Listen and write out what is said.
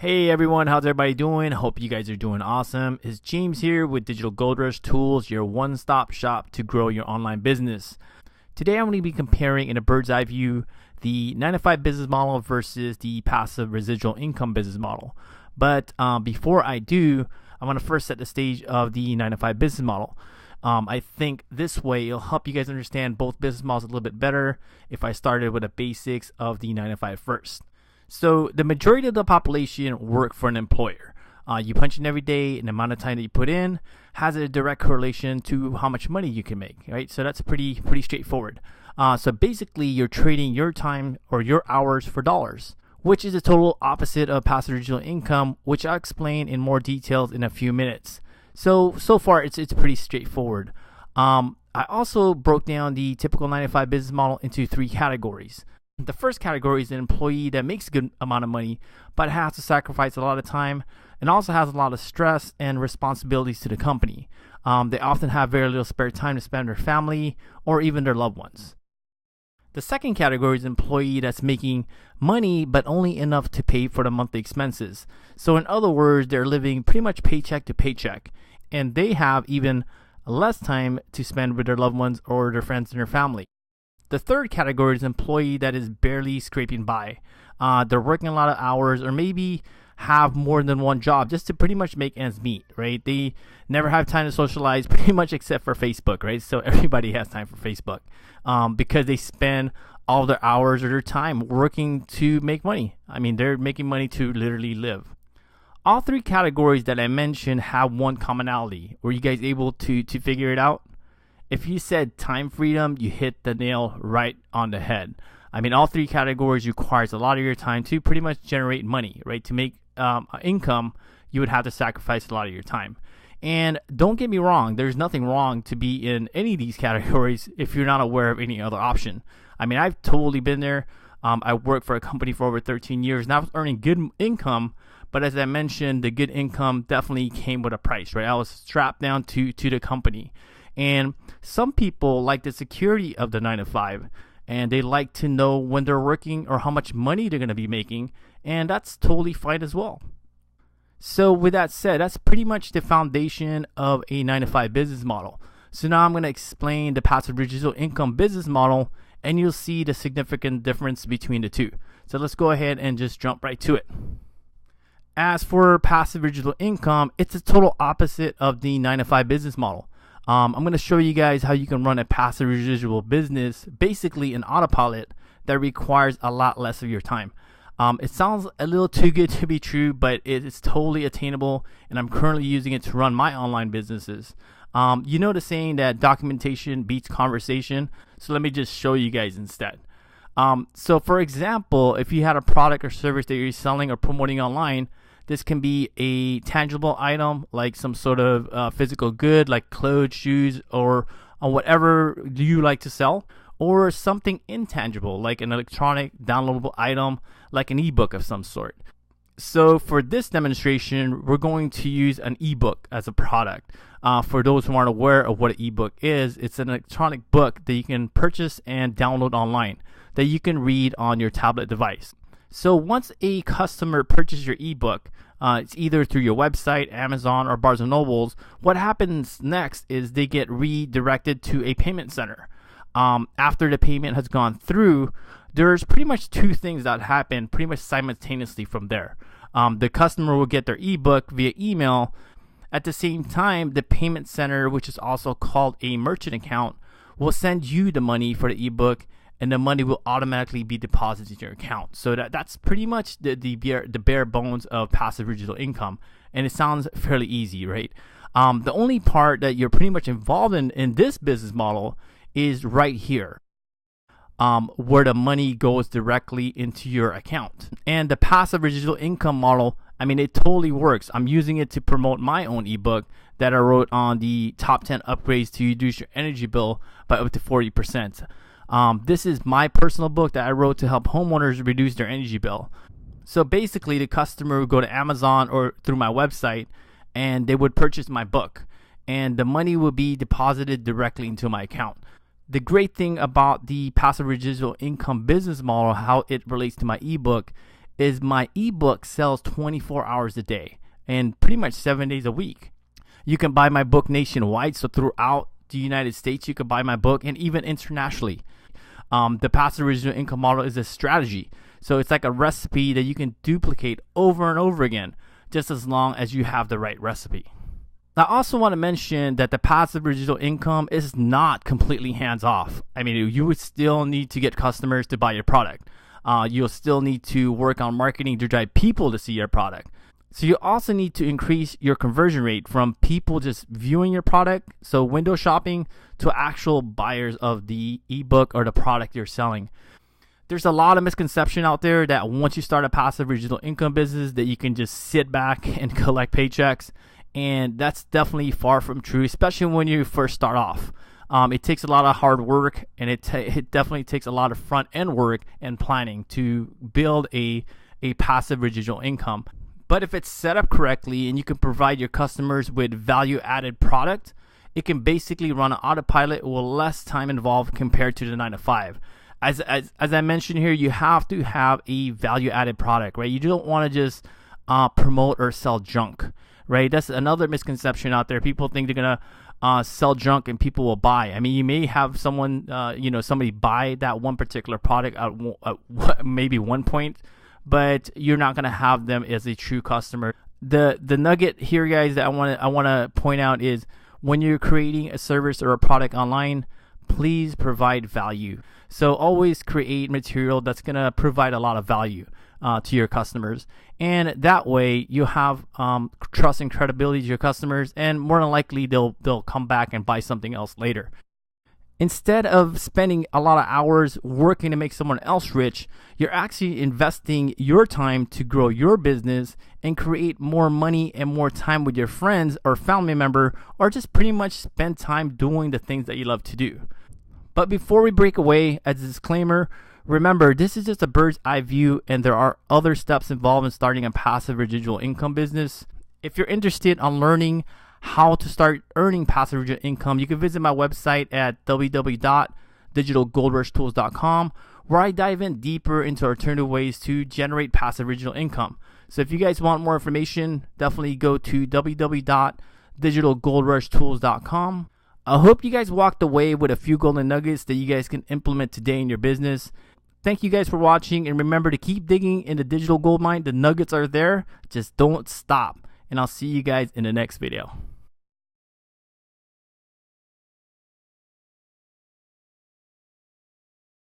Hey everyone, how's everybody doing? Hope you guys are doing awesome. It's James here with Digital Gold Rush Tools, your one-stop shop to grow your online business. Today I'm going to be comparing in a bird's eye view the 9-to-5 business model versus the passive residual income business model. But before I do, I want to first set the stage of the 9-to-5 business model. I think this way it'll help you guys understand both business models a little bit better if I started with the basics of the 9-to-5 first. So the majority of the population work for an employer. You punch in every day, and the amount of time that you put in has a direct correlation to how much money you can make, right? So that's pretty straightforward. So basically, you're trading your time or your hours for dollars, which is the total opposite of passive residual income, which I'll explain in more details in a few minutes. So far, it's pretty straightforward. I also broke down the typical 9-to-5 business model into 3 categories. The first category is an employee that makes a good amount of money, but has to sacrifice a lot of time and also has a lot of stress and responsibilities to the company. They often have very little spare time to spend with their family or even their loved ones. The second category is an employee that's making money, but only enough to pay for the monthly expenses. So in other words, they're living pretty much paycheck to paycheck, and they have even less time to spend with their loved ones or their friends and their family. The third category is an employee that is barely scraping by. They're working a lot of hours or maybe have more than one job just to pretty much make ends meet, right? They never have time to socialize pretty much except for Facebook, right? So everybody has time for Facebook because they spend all their hours or their time working to make money. I mean, they're making money to literally live. All 3 categories that I mentioned have one commonality. Were you guys able to figure it out? If you said time freedom, you hit the nail right on the head. I mean, all 3 categories requires a lot of your time to pretty much generate money, right? To make income, you would have to sacrifice a lot of your time. And don't get me wrong, there's nothing wrong to be in any of these categories if you're not aware of any other option. I mean, I've totally been there. I worked for a company for over 13 years and I was earning good income, but as I mentioned, the good income definitely came with a price, right? I was strapped down to the company. And some people like the security of the 9-to-5, and they like to know when they're working or how much money they're going to be making, and that's totally fine as well. So with that said, that's pretty much the foundation of a 9-to-5 business model. So now I'm going to explain the passive residual income business model, and you'll see the significant difference between the two. So let's go ahead and just jump right to it. As for passive residual income, it's the total opposite of the 9-to-5 business model. I'm going to show you guys how you can run a passive residual business, basically an autopilot that requires a lot less of your time. It sounds a little too good to be true, but it's totally attainable, and I'm currently using it to run my online businesses. You know the saying that documentation beats conversation, so let me just show you guys instead. So for example, if you had a product or service that you're selling or promoting online, this can be a tangible item like some sort of physical good like clothes, shoes, or whatever you like to sell, or something intangible like an electronic downloadable item like an ebook of some sort. So for this demonstration, we're going to use an ebook as a product. For those who aren't aware of what an ebook is, it's an electronic book that you can purchase and download online that you can read on your tablet device. So once a customer purchases your ebook, it's either through your website, Amazon, or Barnes & Nobles, what happens next is they get redirected to a payment center. After the payment has gone through, there's pretty much 2 things that happen pretty much simultaneously from there. The customer will get their ebook via email. At the same time, the payment center, which is also called a merchant account, will send you the money for the ebook, and the money will automatically be deposited in your account. So that's pretty much the bare bones of passive residual income, and it sounds fairly easy, right? The only part that you're pretty much involved in this business model is right here, where the money goes directly into your account. And the passive residual income model, I mean, it totally works. I'm using it to promote my own ebook that I wrote on the top 10 upgrades to reduce your energy bill by up to 40%. This is my personal book that I wrote to help homeowners reduce their energy bill. So basically, the customer would go to Amazon or through my website, and they would purchase my book, and the money would be deposited directly into my account. The great thing about the passive residual income business model, how it relates to my ebook, is my ebook sells 24 hours a day and pretty much 7 days a week. You can buy my book nationwide, so throughout the United States you can buy my book, and even internationally. The passive residual income model is a strategy, so it's like a recipe that you can duplicate over and over again, just as long as you have the right recipe. I also want to mention that the passive residual income is not completely hands-off. I mean, you would still need to get customers to buy your product. You'll still need to work on marketing to drive people to see your product. So you also need to increase your conversion rate from people just viewing your product, so window shopping, to actual buyers of the ebook or the product you're selling. There's a lot of misconception out there that once you start a passive residual income business that you can just sit back and collect paychecks, and that's definitely far from true, especially when you first start off. It takes a lot of hard work, and it definitely takes a lot of front end work and planning to build a passive residual income. But if it's set up correctly and you can provide your customers with value-added product, it can basically run on autopilot with less time involved compared to the 9 to 5. As I mentioned here, you have to have a value-added product, right? You don't want to just promote or sell junk, right? That's another misconception out there. People think they're gonna sell junk and people will buy. I mean, you may have someone, somebody buy that one particular product at maybe one point, but you're not going to have them as a true customer. The nugget here, guys, that I want to point out is when you're creating a service or a product online, please provide value. So always create material that's going to provide a lot of value to your customers, and that way you have trust and credibility to your customers, and more than likely they'll come back and buy something else later. Instead of spending a lot of hours working to make someone else rich, you're actually investing your time to grow your business and create more money and more time with your friends or family member, or just pretty much spend time doing the things that you love to do. But before we break away, as a disclaimer, remember, this is just a bird's eye view, and there are other steps involved in starting a passive residual income business. If you're interested in learning how to start earning passive residual income, you can visit my website at www.digitalgoldrushtools.com, where I dive in deeper into alternative ways to generate passive residual income. So if you guys want more information, definitely go to www.digitalgoldrushtools.com. I hope you guys walked away with a few golden nuggets that you guys can implement today in your business. Thank you guys for watching, and remember to keep digging in the digital gold mine. The nuggets are there. Just don't stop. And I'll see you guys in the next video.